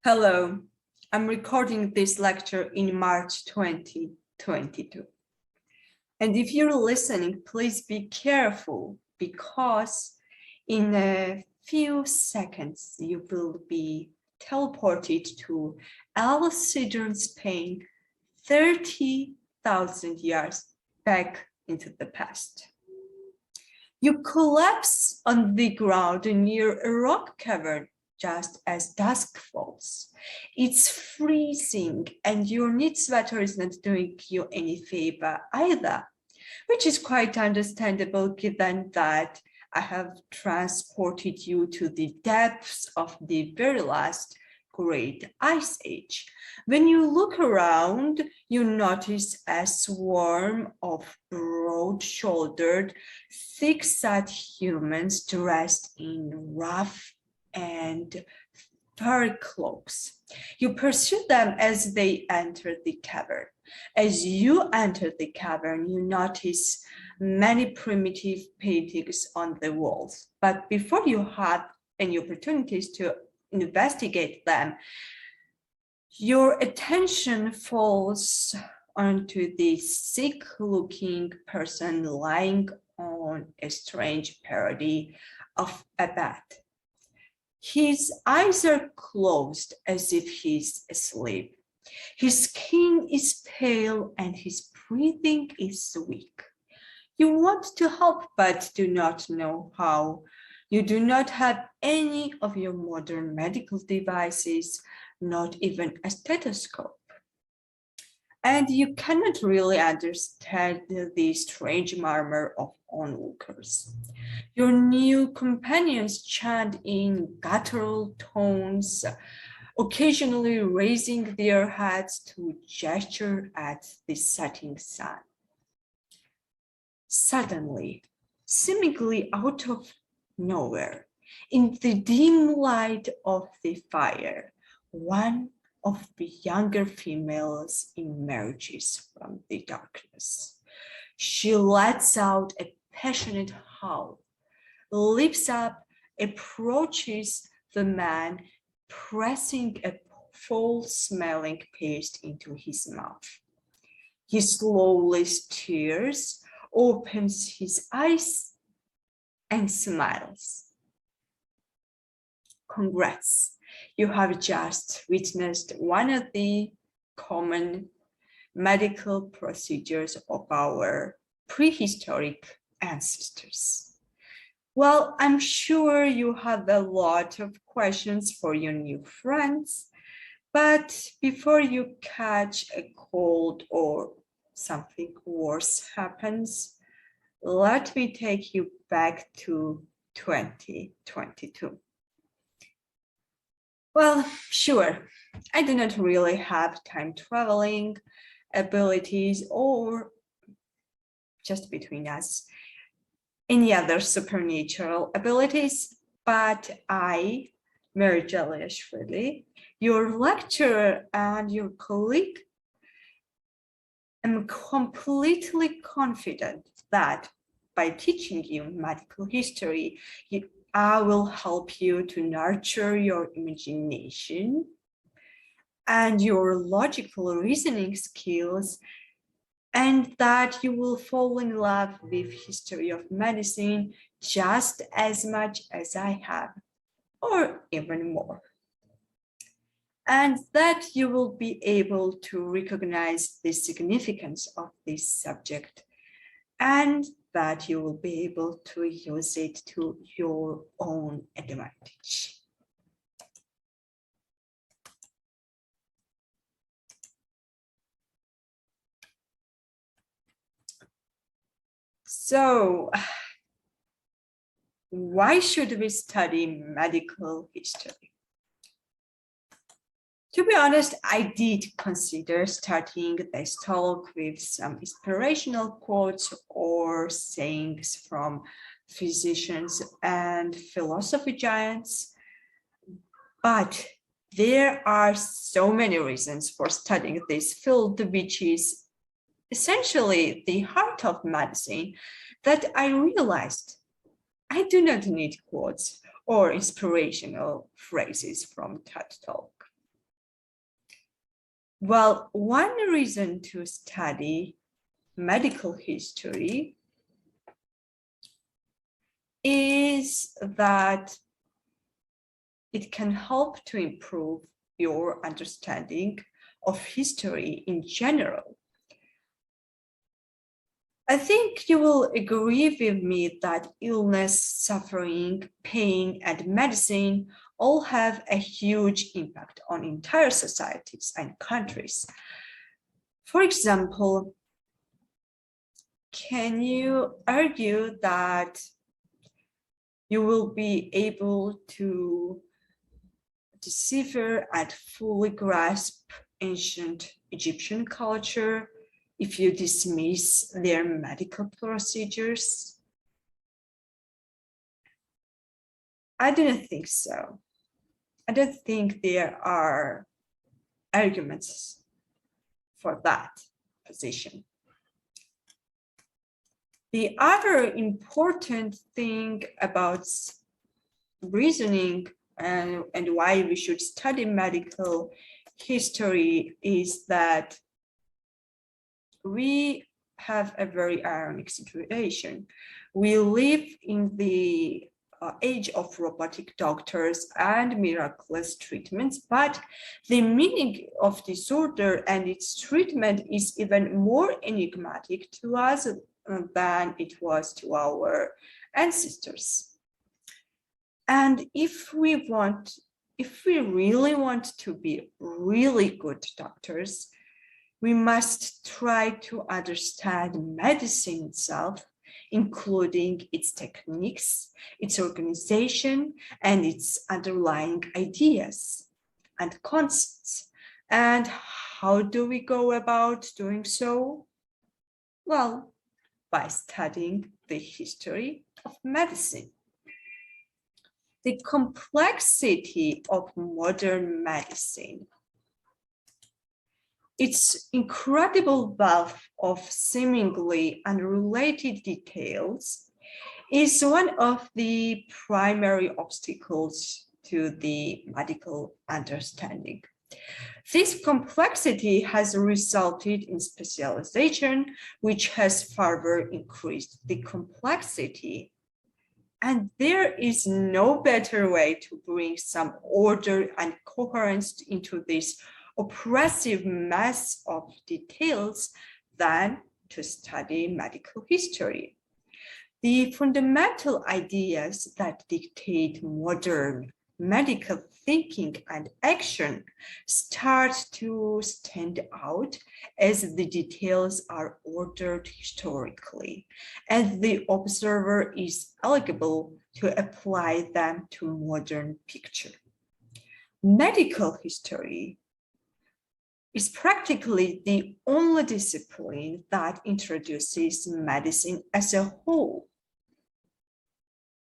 Hello, I'm recording this lecture in March 2022. And if you're listening, please be careful because in a few seconds you will be teleported to Alcedon, Spain, 30,000 years back into the past. You collapse on the ground near a rock cavern just as dusk falls. It's freezing and your knit sweater is not doing you any favor either, which is quite understandable given that I have transported you to the depths of the very last great ice age. When you look around, you notice a swarm of broad-shouldered, thick-set humans dressed in rough and fur cloaks. You pursue them as they enter the cavern. As you enter the cavern, you notice many primitive paintings on the walls. But before you have any opportunities to investigate them, your attention falls onto the sick-looking person lying on a strange parody of a bed. His eyes are closed as if he's asleep. His skin is pale and his breathing is weak. You want to help but do not know how. You do not have any of your modern medical devices, not even a stethoscope. And you cannot really understand the strange murmur of onlookers. Your new companions chant in guttural tones, occasionally raising their heads to gesture at the setting sun. Suddenly, seemingly out of nowhere, in the dim light of the fire, one of the younger females emerges from the darkness. She lets out a passionate howl, leaps up, approaches the man, pressing a foul-smelling paste into his mouth. He slowly stirs, opens his eyes, and smiles. Congrats, you have just witnessed one of the common medical procedures of our prehistoric ancestors. Well, I'm sure you have a lot of questions for your new friends, but before you catch a cold or something worse happens, let me take you back to 2022. Well, sure, I do not really have time traveling abilities or, just between us, any other supernatural abilities, but I, Mary Jaliashvili, your lecturer and your colleague, am completely confident that by teaching you medical history, I will help you to nurture your imagination and your logical reasoning skills, and that you will fall in love with history of medicine just as much as I have, or even more. And that you will be able to recognize the significance of this subject, and that you will be able to use it to your own advantage. So, why should we study medical history? To be honest, I did consider starting this talk with some inspirational quotes or sayings from physicians and philosophy giants, but there are so many reasons for studying this field, which is essentially the heart of medicine, that I realized I do not need quotes or inspirational phrases from TED Talk. Well, one reason to study medical history is that it can help to improve your understanding of history in general. I think you will agree with me that illness, suffering, pain, and medicine all have a huge impact on entire societies and countries. For example, can you argue that you will be able to decipher and fully grasp ancient Egyptian culture if you dismiss their medical procedures? I don't think so. I don't think there are arguments for that position. The other important thing about reasoning and why we should study medical history is that we have a very ironic situation. We live in the age of robotic doctors and miraculous treatments, but the meaning of disorder and its treatment is even more enigmatic to us than it was to our ancestors. And if we really want to be really good doctors, we must try to understand medicine itself, including its techniques, its organization, and its underlying ideas and concepts. And how do we go about doing so? Well, by studying the history of medicine. The complexity of modern medicine, its incredible wealth of seemingly unrelated details, is one of the primary obstacles to the medical understanding. This complexity has resulted in specialization, which has further increased the complexity. And there is no better way to bring some order and coherence into this oppressive mess of details than to study medical history. The fundamental ideas that dictate modern medical thinking and action start to stand out as the details are ordered historically, and the observer is eligible to apply them to modern picture. Medical history is practically the only discipline that introduces medicine as a whole.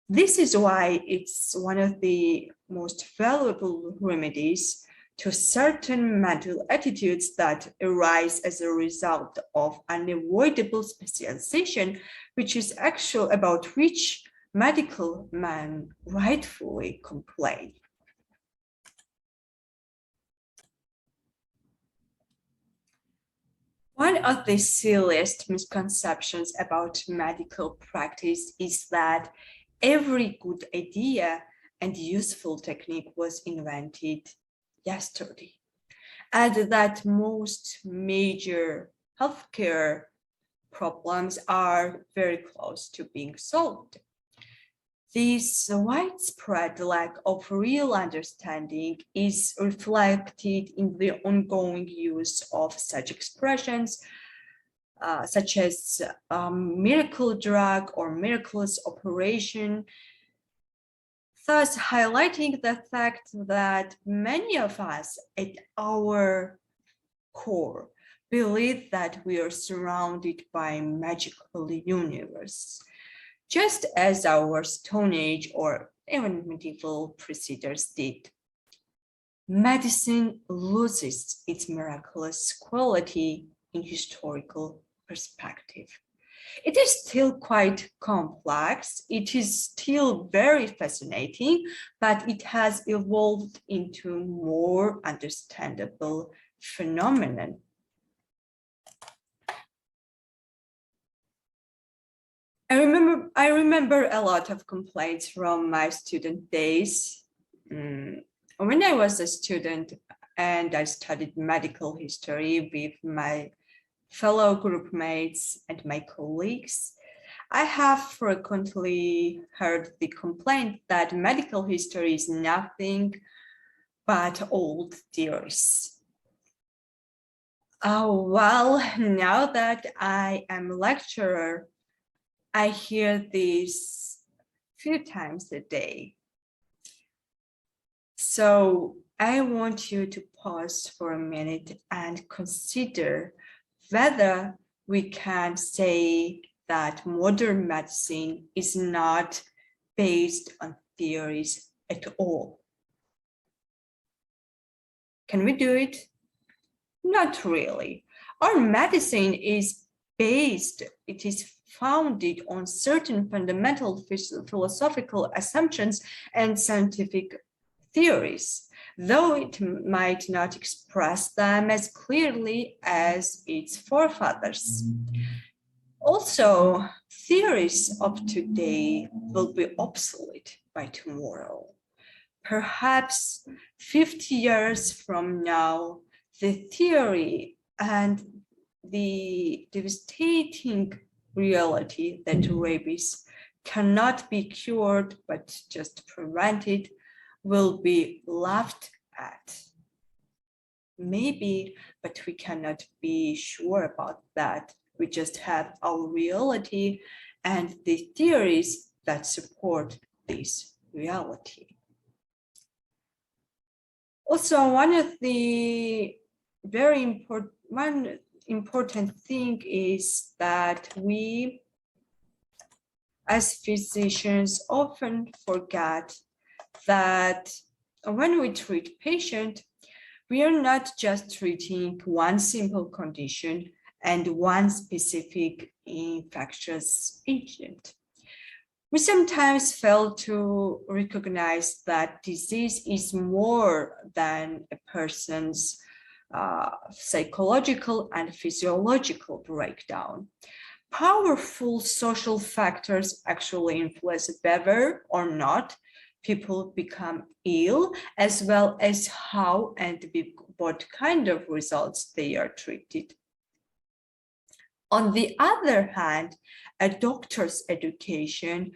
This is why it's one of the most valuable remedies to certain mental attitudes that arise as a result of unavoidable specialization, which is actually about which medical men rightfully complain. One of the silliest misconceptions about medical practice is that every good idea and useful technique was invented yesterday, and that most major healthcare problems are very close to being solved. This widespread lack of real understanding is reflected in the ongoing use of such expressions, such as miracle drug or miraculous operation, thus highlighting the fact that many of us at our core believe that we are surrounded by a magical universe, just as our Stone Age or even medieval preceders did. Medicine loses its miraculous quality in historical perspective. It is still quite complex, it is still very fascinating, but it has evolved into more understandable phenomenon. I remember a lot of complaints from my student days. When I was a student and I studied medical history with my fellow group mates and my colleagues, I have frequently heard the complaint that medical history is nothing but old theories. Well, now that I am a lecturer, I hear this few times a day. So I want you to pause for a minute and consider whether we can say that modern medicine is not based on theories at all. Can we do it? Not really. Our medicine is based, it is founded on certain fundamental philosophical assumptions and scientific theories, though it might not express them as clearly as its forefathers. Also, theories of today will be obsolete by tomorrow. Perhaps 50 years from now, the theory and the devastating reality that rabies cannot be cured but just prevented will be laughed at. Maybe, but we cannot be sure about that. We just have our reality and the theories that support this reality. Also, one of the very important thing is that we, as physicians, often forget that when we treat patient, we are not just treating one simple condition and one specific infectious agent. We sometimes fail to recognize that disease is more than a person's psychological and physiological breakdown. Powerful social factors actually influence whether or not people become ill, as well as how and with what kind of results they are treated. On the other hand, a doctor's education,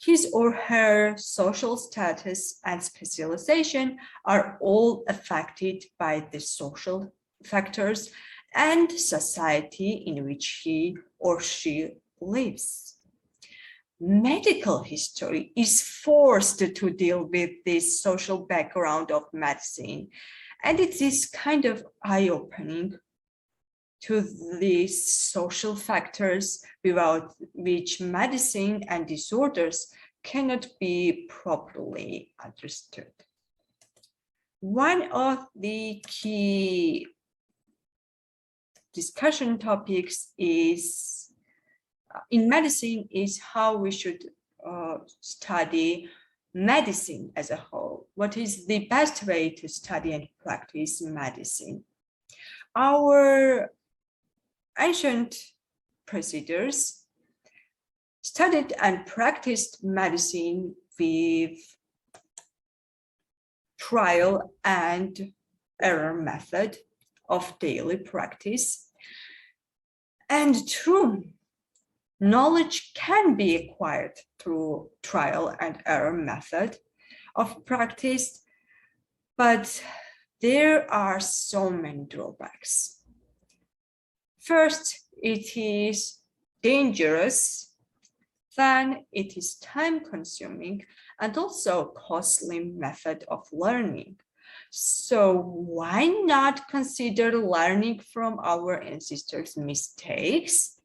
his or her social status and specialization are all affected by the social factors and society in which he or she lives. Medical history is forced to deal with this social background of medicine, and it is kind of eye-opening to these social factors without which medicine and disorders cannot be properly understood. One of the key discussion topics is in medicine is how we should study medicine as a whole. What is the best way to study and practice medicine? Our ancient procedures studied and practiced medicine with trial and error method of daily practice. And true, knowledge can be acquired through trial and error method of practice, but there are so many drawbacks. First, it is dangerous, then it is time-consuming and also costly method of learning. So why not consider learning from our ancestors' mistakes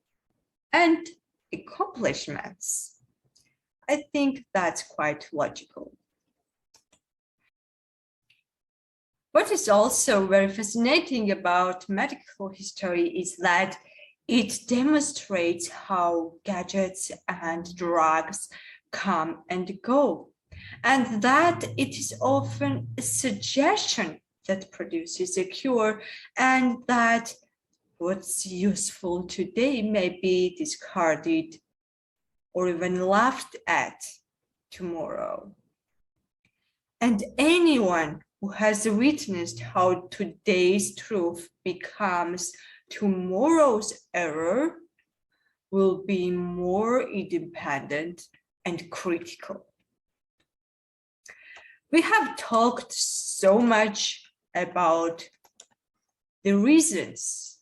and accomplishments? I think that's quite logical. What is also very fascinating about medical history is that it demonstrates how gadgets and drugs come and go, and that it is often a suggestion that produces a cure, and that what's useful today may be discarded or even laughed at tomorrow. And anyone who has witnessed how today's truth becomes tomorrow's error will be more independent and critical. We have talked so much about the reasons.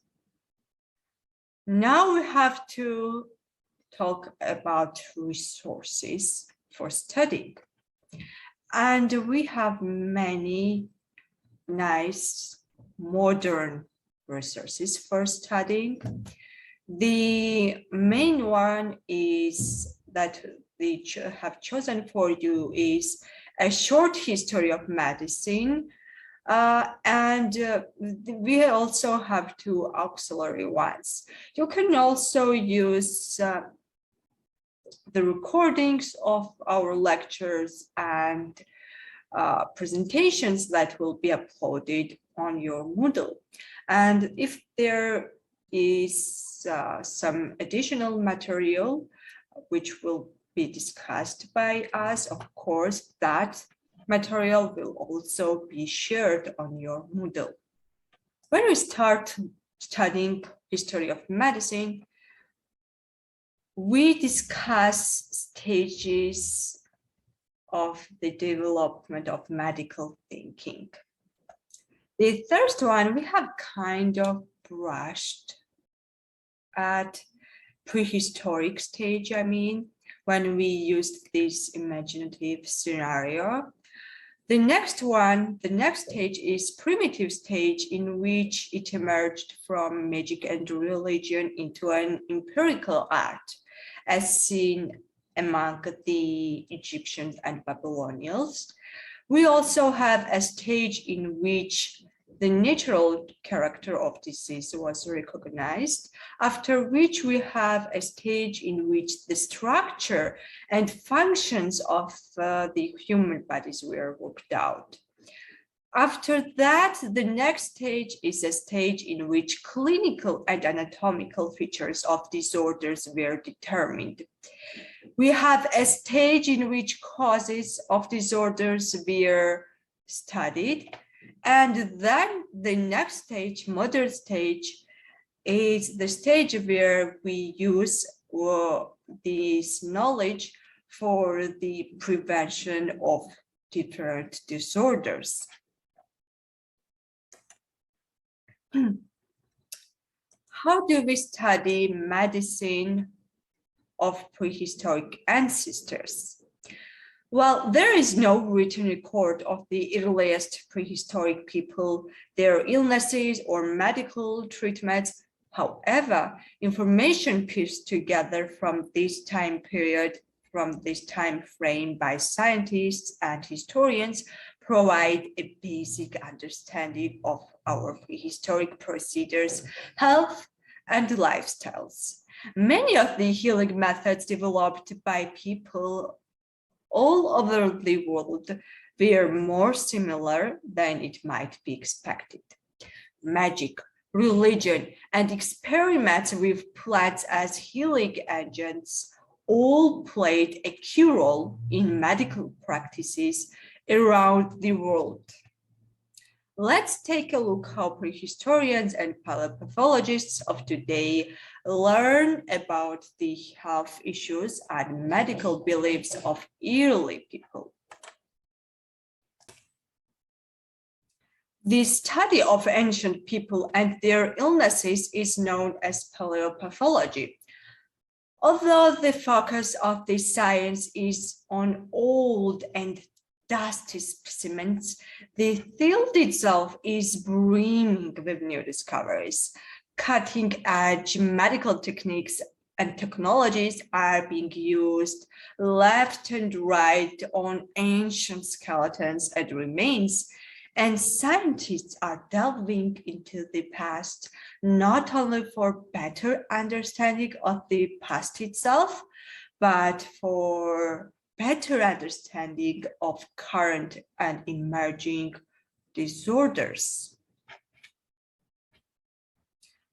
Now we have to talk about resources for studying. And we have many nice modern resources for studying. The main one is that we have chosen for you is A Short History of Medicine. We also have two auxiliary ones. You can also use the recordings of our lectures and presentations that will be uploaded on your Moodle. And if there is some additional material which will be discussed by us, of course, that material will also be shared on your Moodle. When we start studying history of medicine, we discuss stages of the development of medical thinking. The first one we have kind of brushed at prehistoric stage, when we used this imaginative scenario. The next stage is primitive stage, in which it emerged from magic and religion into an empirical art, as seen among the Egyptians and Babylonians. We also have a stage in which the natural character of disease was recognized, after which we have a stage in which the structure and functions of the human bodies were worked out. After that, the next stage is a stage in which clinical and anatomical features of disorders were determined. We have a stage in which causes of disorders were studied. And then the next stage, modern stage, is the stage where we use this knowledge for the prevention of different disorders. How do we study medicine of prehistoric ancestors? Well, there is no written record of the earliest prehistoric people, their illnesses or medical treatments. However, information pieced together from this time period, from this time frame by scientists and historians, provide a basic understanding of our prehistoric procedures, health, and lifestyles. Many of the healing methods developed by people all over the world were more similar than it might be expected. Magic, religion, and experiments with plants as healing agents all played a key role in medical practices around the world. Let's take a look how prehistorians and paleopathologists of today learn about the health issues and medical beliefs of early people. The study of ancient people and their illnesses is known as paleopathology. Although the focus of this science is on old and dusty specimens, the field itself is brimming with new discoveries. Cutting-edge medical techniques and technologies are being used left and right on ancient skeletons and remains, and scientists are delving into the past not only for better understanding of the past itself, but for better understanding of current and emerging disorders.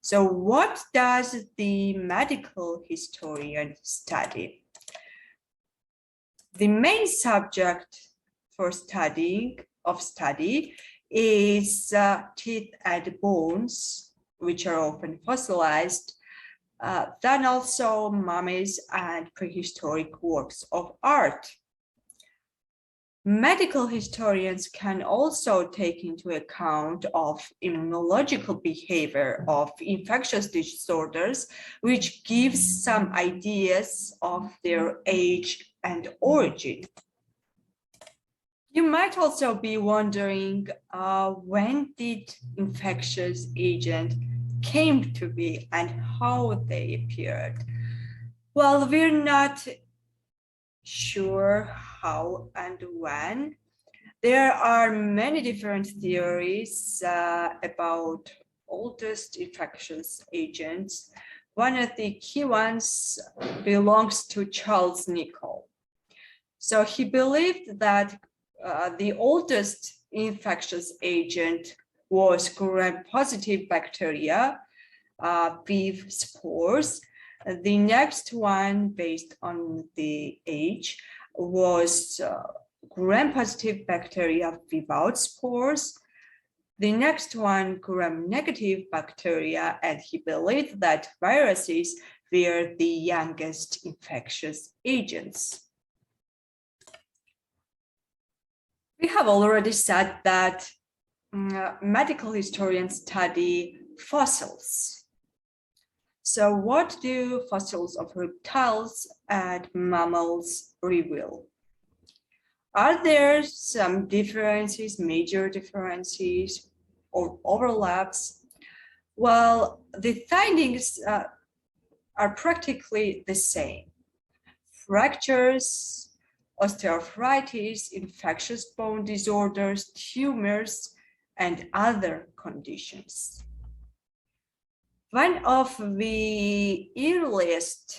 So what does the medical historian study? The main subject for study is teeth and bones, which are often fossilized, then also mummies and prehistoric works of art. Medical historians can also take into account of immunological behavior of infectious disorders, which gives some ideas of their age and origin. You might also be wondering, when did infectious agent came to be and how they appeared? Well, we're not sure how and when. There are many different theories about oldest infectious agents. One of the key ones belongs to Charles Nicholl. So he believed that the oldest infectious agent was gram-positive bacteria, beef spores. The next one, based on the age, was gram-positive bacteria without spores. The next one, gram-negative bacteria, and he believed that viruses were the youngest infectious agents. We have already said that medical historians study fossils. So what do fossils of reptiles and mammals reveal? Are there some differences, major differences, or overlaps? Well, the findings are practically the same. Fractures, osteoarthritis, infectious bone disorders, tumors, and other conditions. One of the earliest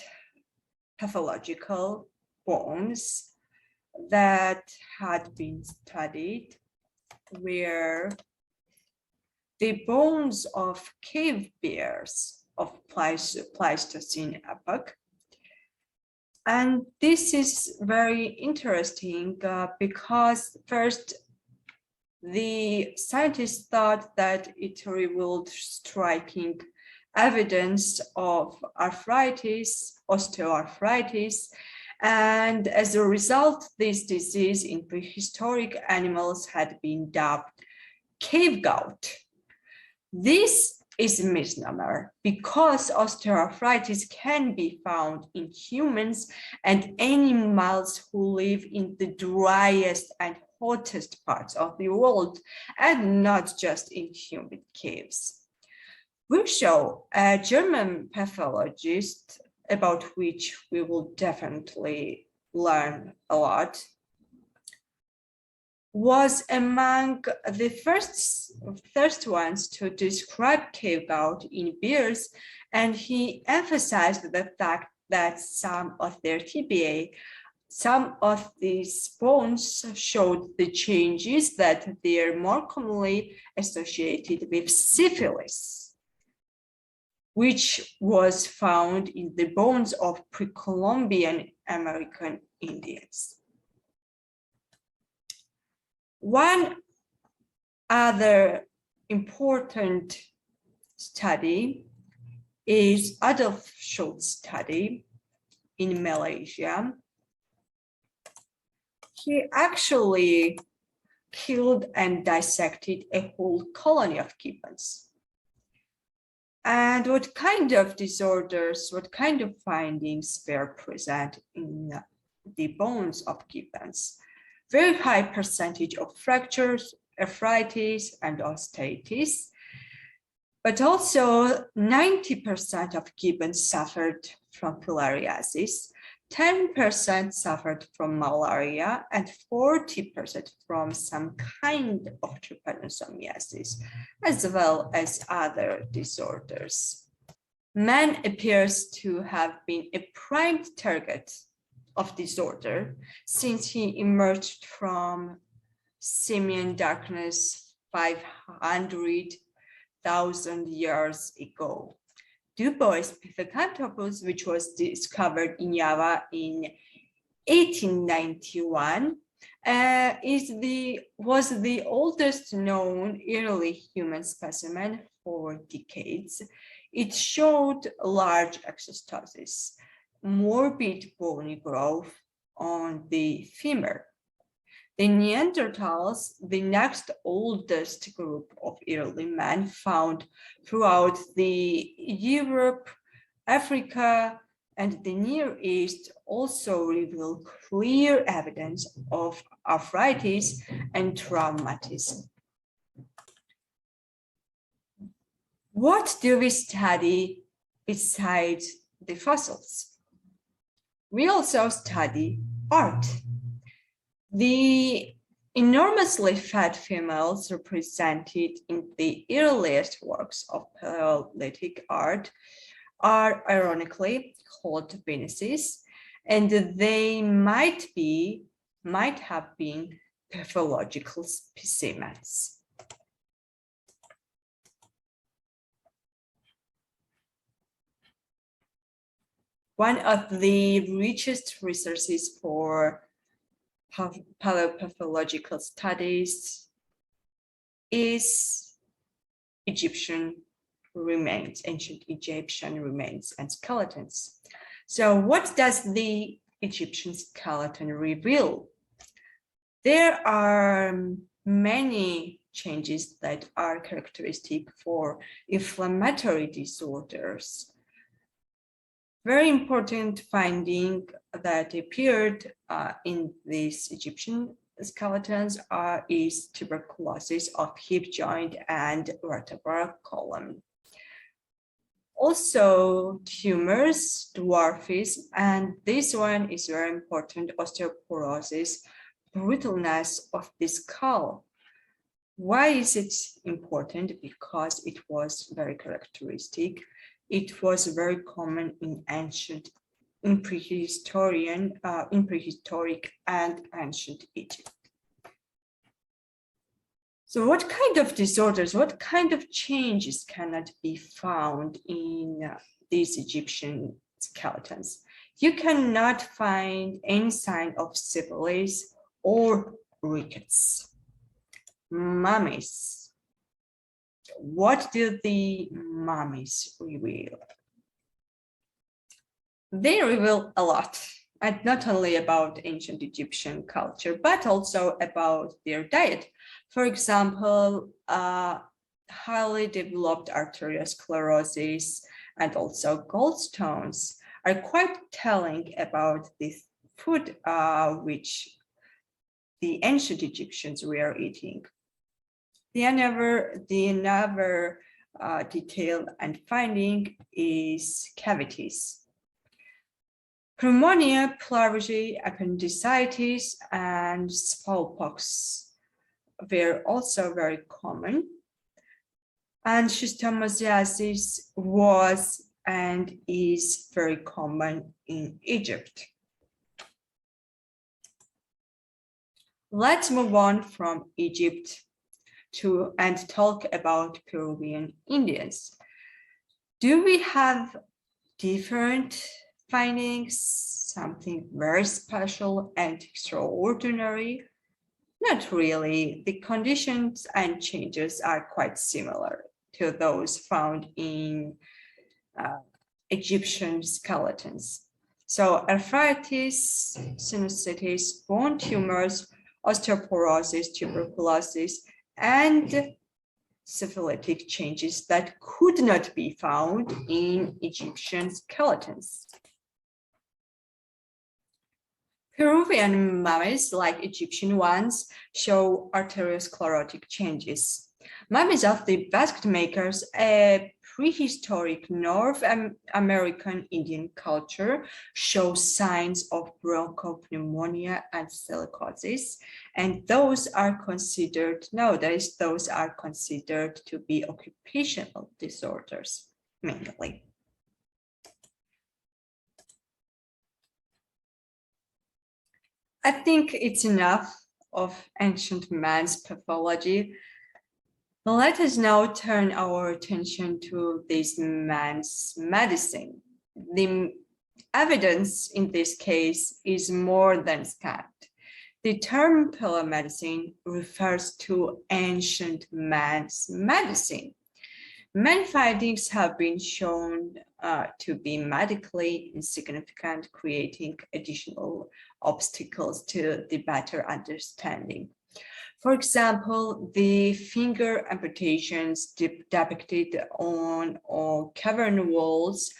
pathological bones that had been studied were the bones of cave bears of Pleistocene epoch. And this is very interesting because first, the scientists thought that it revealed striking evidence of arthritis, osteoarthritis, and as a result, this disease in prehistoric animals had been dubbed cave gout. This is a misnomer because osteoarthritis can be found in humans and animals who live in the driest and hottest parts of the world, and not just in humid caves. Virchow, a German pathologist about which we will definitely learn a lot, was among the first ones to describe cave gout in bears, and he emphasized the fact that some of their tibiae, some of these bones showed the changes that they are more commonly associated with syphilis, which was found in the bones of pre-Columbian American Indians. One other important study is Adolf Schultz's study in Malaysia. He actually killed and dissected a whole colony of gibbons. And what kind of disorders, what kind of findings were present in the bones of gibbons? Very high percentage of fractures, arthritis, and osteitis, but also 90% of gibbons suffered from filariasis, 10% suffered from malaria, and 40% from some kind of trypanosomiasis, as well as other disorders. Man appears to have been a prime target of disorder since he emerged from simian darkness 500,000 years ago. Du Bois' Pithecanthropus, which was discovered in Java in 1891, was the oldest known early human specimen for decades. It showed large exostosis, morbid bony growth on the femur. The Neanderthals, the next oldest group of early men found throughout the Europe, Africa, and the Near East, also reveal clear evidence of arthritis and traumatism. What do we study besides the fossils? We also study art. The enormously fat females represented in the earliest works of Paleolithic art are ironically called Venuses, and they might have been pathological specimens. One of the richest resources for paleopathological studies is Egyptian remains, ancient Egyptian remains and skeletons. So what does the Egyptian skeleton reveal? There are many changes that are characteristic for inflammatory disorders. Very important finding that appeared in these Egyptian skeletons is tuberculosis of hip joint and vertebral column. Also tumors, dwarfism, and this one is very important, osteoporosis, brittleness of the skull. Why is it important? Because it was very characteristic. It was very common in prehistoric and ancient Egypt. So what kind of disorders, what kind of changes cannot be found in these Egyptian skeletons? You cannot find any sign of syphilis or rickets. Mummies. What do the mummies reveal? They reveal a lot, and not only about ancient Egyptian culture, but also about their diet. For example, highly developed arteriosclerosis and also gallstones are quite telling about the food which the ancient Egyptians were eating. The another detail and finding is cavities. Pneumonia, pleurisy, appendicitis, and smallpox were also very common. And schistosomiasis was and is very common in Egypt. Let's move on from Egypt and talk about Peruvian Indians. Do we have different findings, something very special and extraordinary? Not really. The conditions and changes are quite similar to those found in Egyptian skeletons. So arthritis, sinusitis, bone tumors, osteoporosis, tuberculosis, and syphilitic changes that could not be found in Egyptian skeletons. Peruvian mummies, like Egyptian ones, show arteriosclerotic changes. Mummies of the basket makers, a prehistoric North American Indian culture, show signs of bronchopneumonia and silicosis, and those are considered nowadays, those are considered to be occupational disorders mainly. I think it's enough of ancient man's pathology. Let us now turn our attention to this man's medicine. The evidence in this case is more than scant. The term pillar medicine refers to ancient man's medicine. Many findings have been shown to be medically insignificant, creating additional obstacles to the better understanding. For example, the finger amputations depicted on cavern walls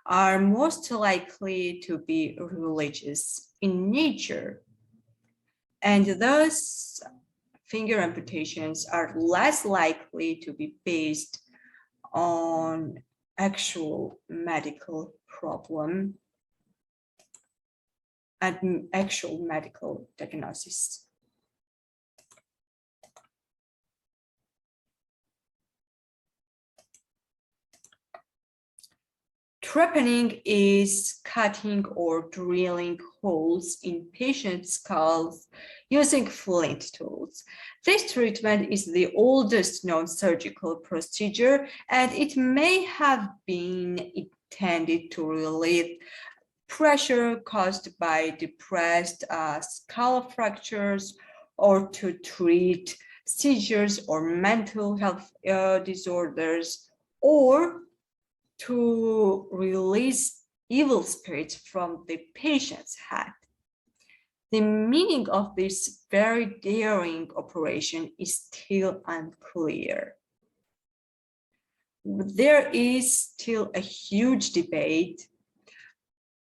are most likely to be religious in nature, and thus finger amputations are less likely to be based on actual medical problem and actual medical diagnosis. Trepanning is cutting or drilling holes in patients' skulls using flint tools. This treatment is the oldest known surgical procedure, and it may have been intended to relieve pressure caused by depressed skull fractures or to treat seizures or mental health disorders, or to release evil spirits from the patient's head. The meaning of this very daring operation is still unclear. There is still a huge debate.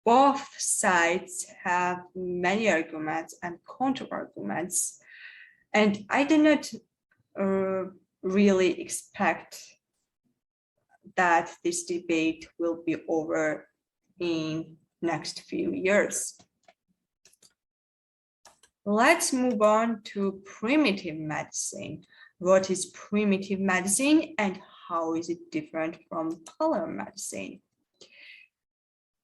Both sides have many arguments and counter-arguments, and I do not really expect that this debate will be over in next few years. Let's move on to primitive medicine. What is primitive medicine and how is it different from color medicine?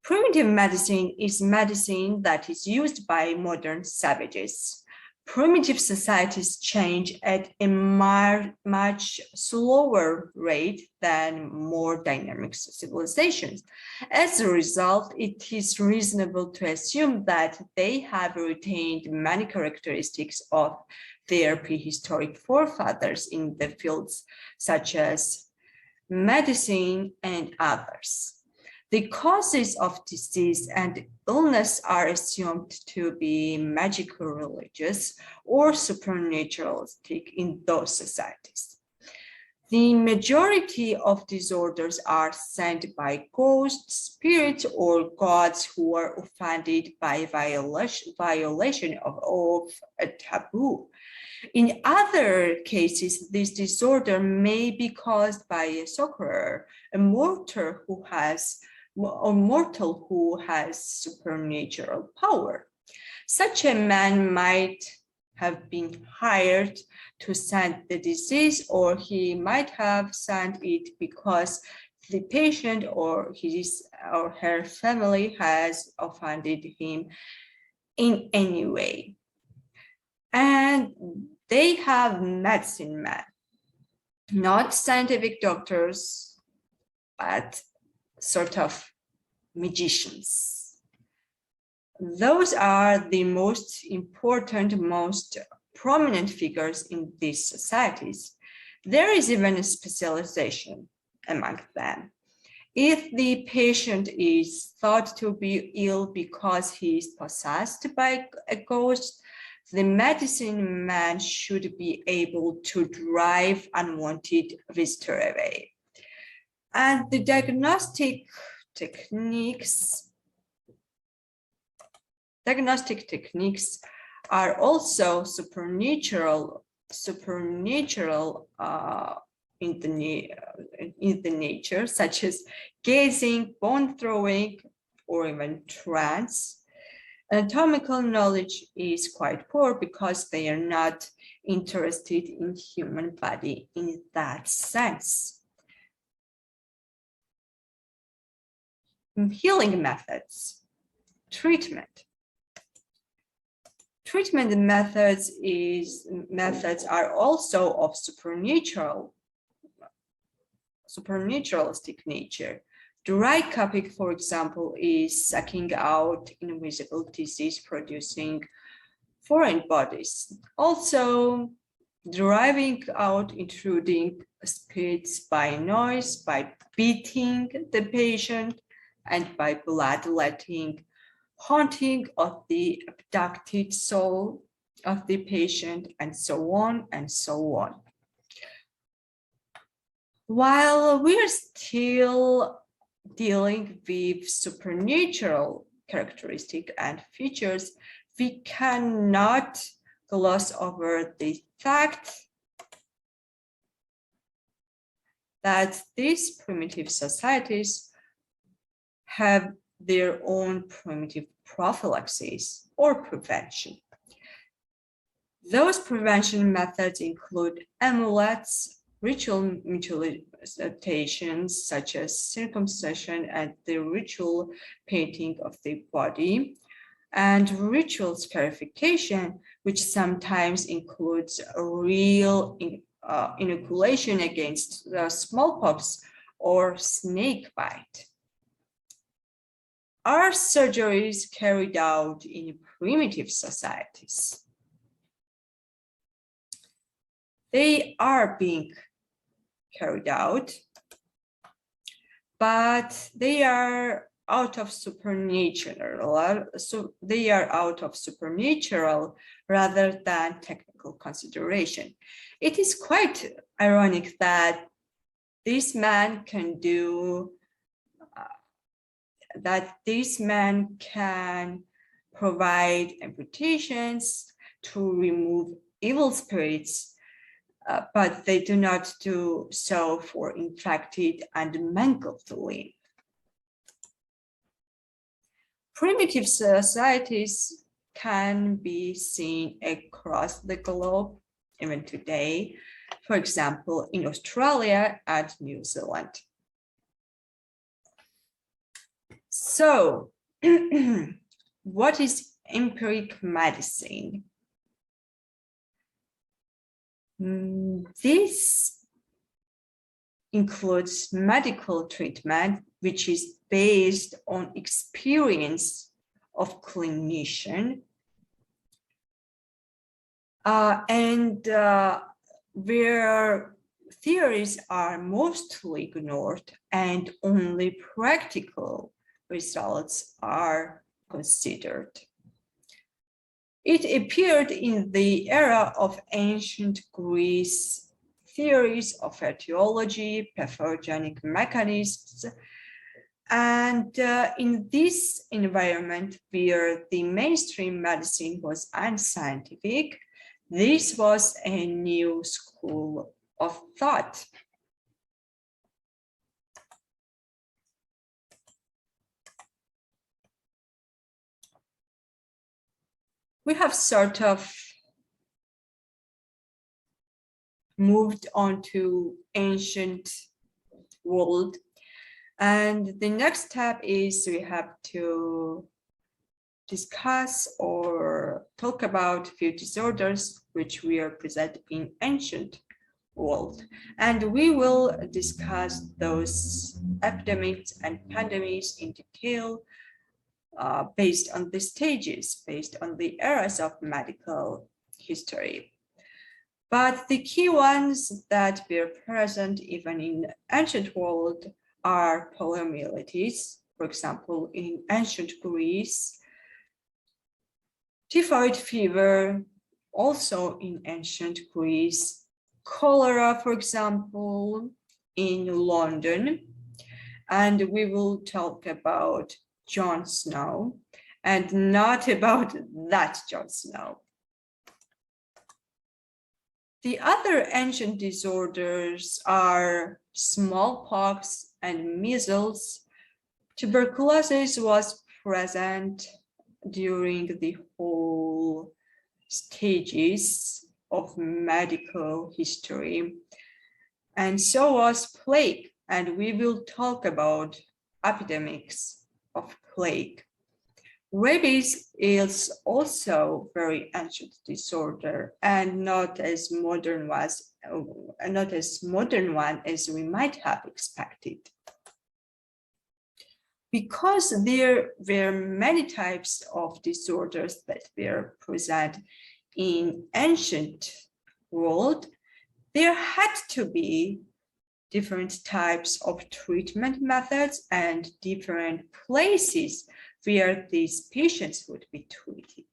Primitive medicine is medicine that is used by modern savages. Primitive societies change at a much slower rate than more dynamic civilizations. As a result, it is reasonable to assume that they have retained many characteristics of their prehistoric forefathers in the fields such as medicine and others. The causes of disease and illness are assumed to be magical, religious, or supernaturalistic in those societies. The majority of disorders are sent by ghosts, spirits, or gods who are offended by violation of a taboo. In other cases, this disorder may be caused by a sorcerer, a mortal who has supernatural power. Such a man might have been hired to send the disease, or he might have sent it because the patient or his or her family has offended him in any way. And they have medicine men, not scientific doctors, but sort of magicians. Those are the most important, most prominent figures in these societies. There is even a specialization among them. If the patient is thought to be ill because he is possessed by a ghost, the medicine man should be able to drive unwanted visitor away. And the diagnostic techniques are also supernatural in the nature, such as gazing, bone throwing, or even trance. Anatomical knowledge is quite poor because they are not interested in human body in that sense. Healing methods, treatment. Treatment methods are also of supernatural supernaturalistic nature. The right copy, for example, is sucking out invisible disease producing foreign bodies. Also, driving out intruding spirits by noise, by beating the patient, and by bloodletting, haunting of the abducted soul of the patient, and so on and so on. While we're still dealing with supernatural characteristics and features, we cannot gloss over the fact that these primitive societies have their own primitive prophylaxis or prevention. Those prevention methods include amulets, ritual mutilations such as circumcision and the ritual painting of the body, and ritual scarification, which sometimes includes a real inoculation against smallpox or snake bite. Are surgeries carried out in primitive societies? They are being carried out, but they are out of supernatural, so they are out of supernatural rather than technical consideration. It is quite ironic that this man can do, that this man can provide amputations to remove evil spirits, but they do not do so for infected and mangled limb. Primitive societies can be seen across the globe, even today, for example, in Australia and New Zealand. So, what is empiric medicine? This includes medical treatment, which is based on experience of clinician, and where theories are mostly ignored and only practical results are considered. It appeared in the era of ancient Greece theories of etiology, pathogenic mechanisms, and in this environment where the mainstream medicine was unscientific, this was a new school of thought. We have sort of moved on to ancient world. And the next step is we have to discuss or talk about few disorders which we are present in ancient world. And we will discuss those epidemics and pandemics in detail based on the stages, based on the eras of medical history. But the key ones that were present even in ancient world are poliomyelitis, for example, in ancient Greece, typhoid fever, also in ancient Greece, cholera, for example, in London, and we will talk about Jon Snow and not about that Jon Snow. The other ancient disorders are smallpox and measles. Tuberculosis was present during the whole stages of medical history, and so was plague, and we will talk about epidemics of plague. Rabies is also very ancient disorder and not as modern one as we might have expected. Because there were many types of disorders that were present in ancient world, there had to be different types of treatment methods and different places where these patients would be treated.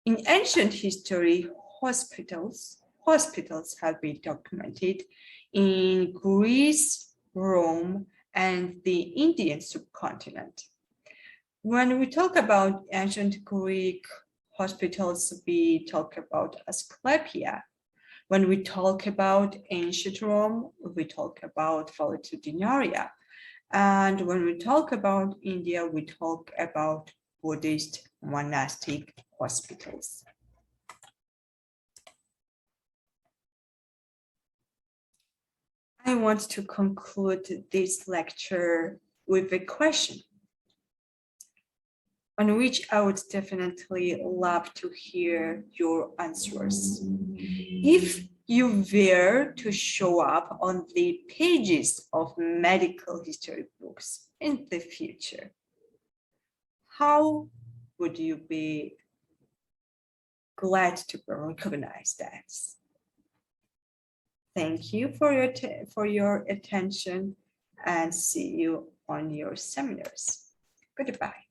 In ancient history, hospitals have been documented in Greece, Rome, and the Indian subcontinent. When we talk about ancient Greek hospitals, we talk about Asclepia. When we talk about ancient Rome, we talk about valetudinaria. And when we talk about India, we talk about Buddhist monastic hospitals. I want to conclude this lecture with a question on which I would definitely love to hear your answers. If you were to show up on the pages of medical history books in the future, how would you be glad to be recognized as? Thank you for your attention and see you on your seminars. Goodbye.